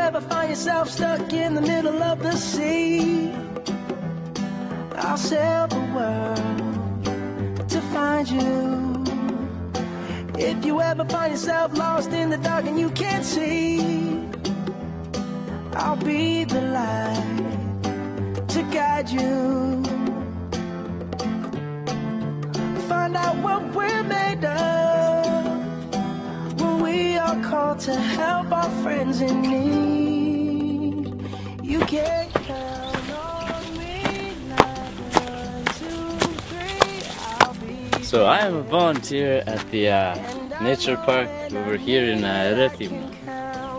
ever find yourself stuck in the middle of the sea, I'll sail the world to find you. If you ever find yourself lost in the dark and you can't see, I'll be the light to guide you. Find out what we're made of when we are called to help our friends in need. You can count on me, like 1, 2, 3, I'll be. So I am a volunteer at the nature park over here in Rethymno,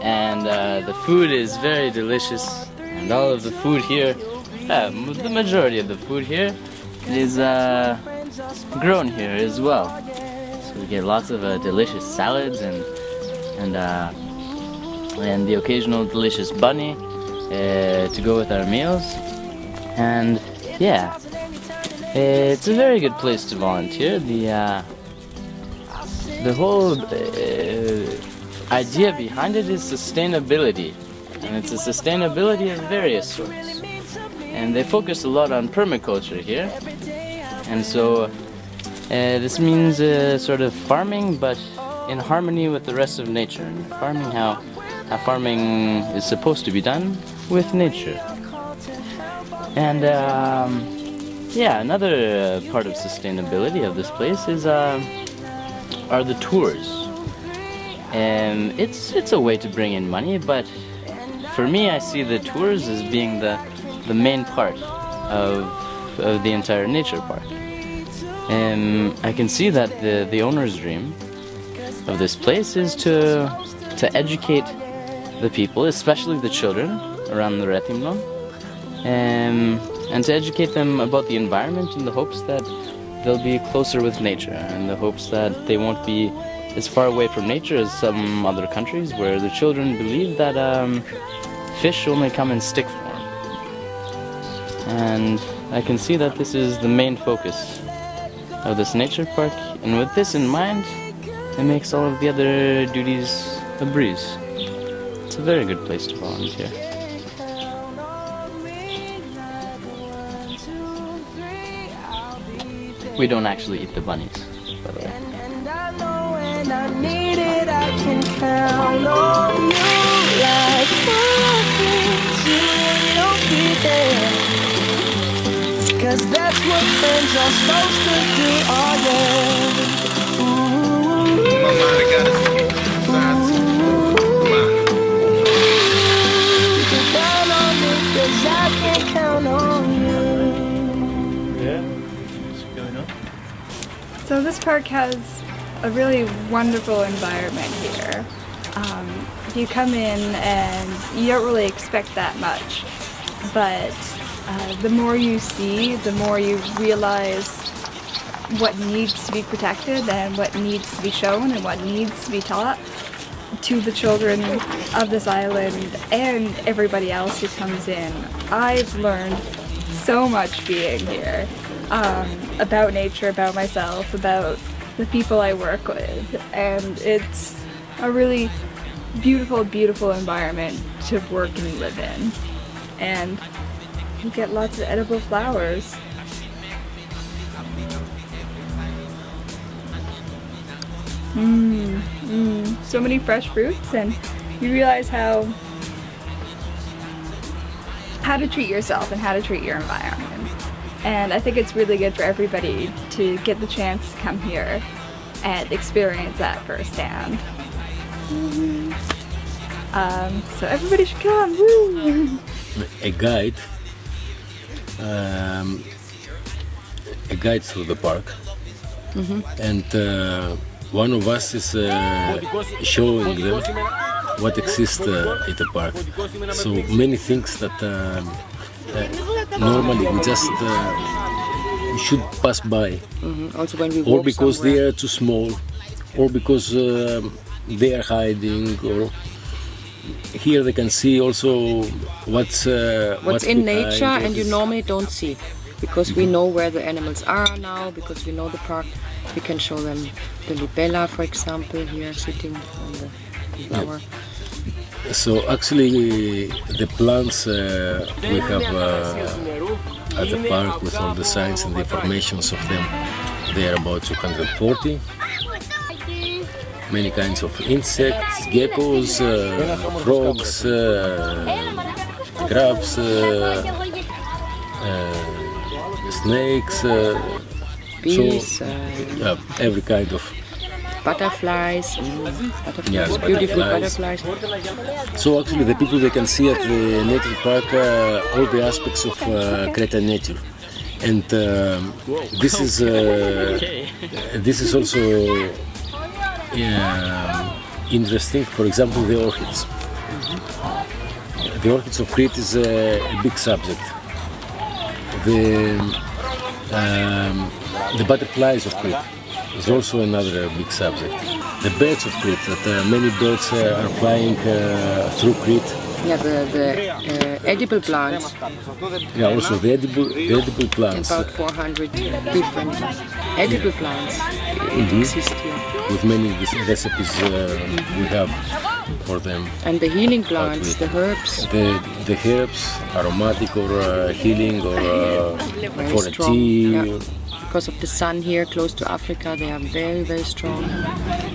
and the food is very delicious, and all of the food here, the majority of the food here is grown here as well. So we get lots of delicious salads and the occasional delicious bunny to go with our meals. And yeah, it's a very good place to volunteer. The whole idea behind it is sustainability, and it's a sustainability of various sorts. And they focus a lot on permaculture here. And so this means sort of farming, but in harmony with the rest of nature. Farming how farming is supposed to be done with nature. And yeah, another part of sustainability of this place is are the tours. And it's a way to bring in money, but for me, I see the tours as being the main part of the entire nature park. And I can see that the owner's dream of this place is to educate the people, especially the children around the Rethymno, and to educate them about the environment in the hopes that they'll be closer with nature, and the hopes that they won't be as far away from nature as some other countries where the children believe that fish only come in stick form. And I can see that this is the main focus of this nature park, and with this in mind, it makes all of the other duties a breeze. It's a very good place to volunteer. We don't actually eat the bunnies, by the way. And I know when I need it, I can count on you. Like 1, 2, you'll be there. 'Cause that's what friends are supposed to do, oh yeah. Ooh, my mind, I gotta see you can count on me, 'cause I can count on you. Yeah, what's going on? So this park has a really wonderful environment here. You come in and you don't really expect that much, but the more you see, the more you realize what needs to be protected and what needs to be shown and what needs to be taught to the children of this island and everybody else who comes in. I've learned so much being here, about nature, about myself, about the people I work with, and it's a really beautiful, beautiful environment to work and live in. And you get lots of edible flowers. So many fresh fruits, and you realize how to treat yourself and how to treat your environment. And I think it's really good for everybody to get the chance to come here and experience that firsthand. So everybody should come. Woo! A guide through the park, and one of us is showing them what exists at the park. So many things that normally we just should pass by, Also when we or walk because somewhere. they are too small, or because they are hiding, or here they can see also what's in nature, behind, and you normally don't see, because we know where the animals are now, because we know the park. We can show them the libella, for example, here sitting on the flower. So actually the plants we have at the park with all the signs and the informations of them, they are about 240. Many kinds of insects, geckos, frogs, crabs, snakes, bees, every kind of butterflies, yes, beautiful butterflies. So actually the people, they can see at the nature park all the aspects of Cretan nature, and this is also interesting. For example, the orchids. The orchids of Crete is a big subject. The butterflies of Crete is also another big subject. The birds of Crete, that many birds are flying through Crete. Yeah, the edible plants. Yeah, also the edible plants. About 400 different edible plants exist here. With many recipes we have for them. And the healing plants, the herbs. The herbs, aromatic or healing or for a strong, tea. yeah. Because of the sun here close to Africa, they are very, very strong.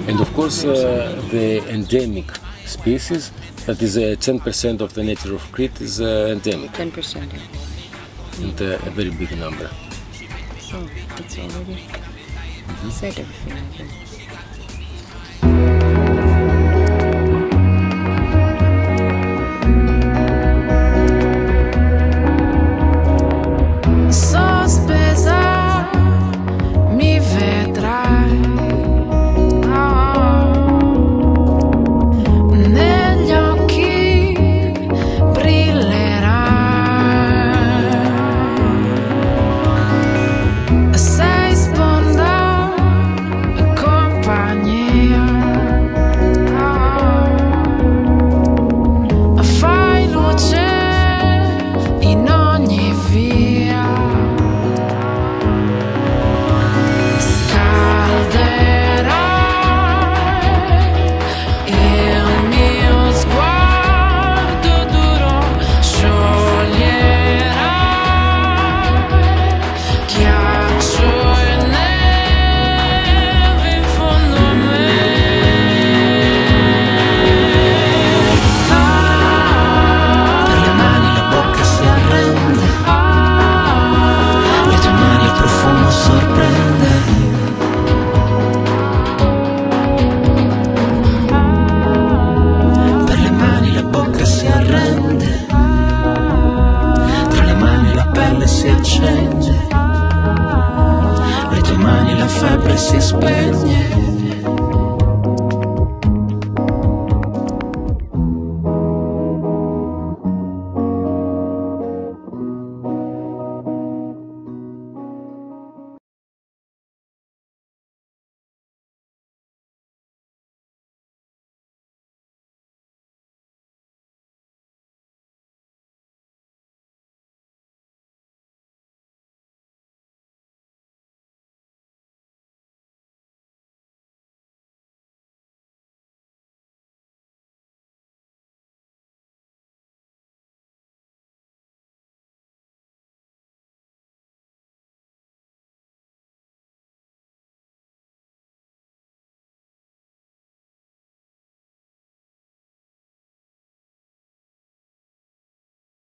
And of course the endemic species, that is 10% of the nature of Crete is endemic. 10%, yeah. And a very big number. So, it's already said everything, I think. Si spegne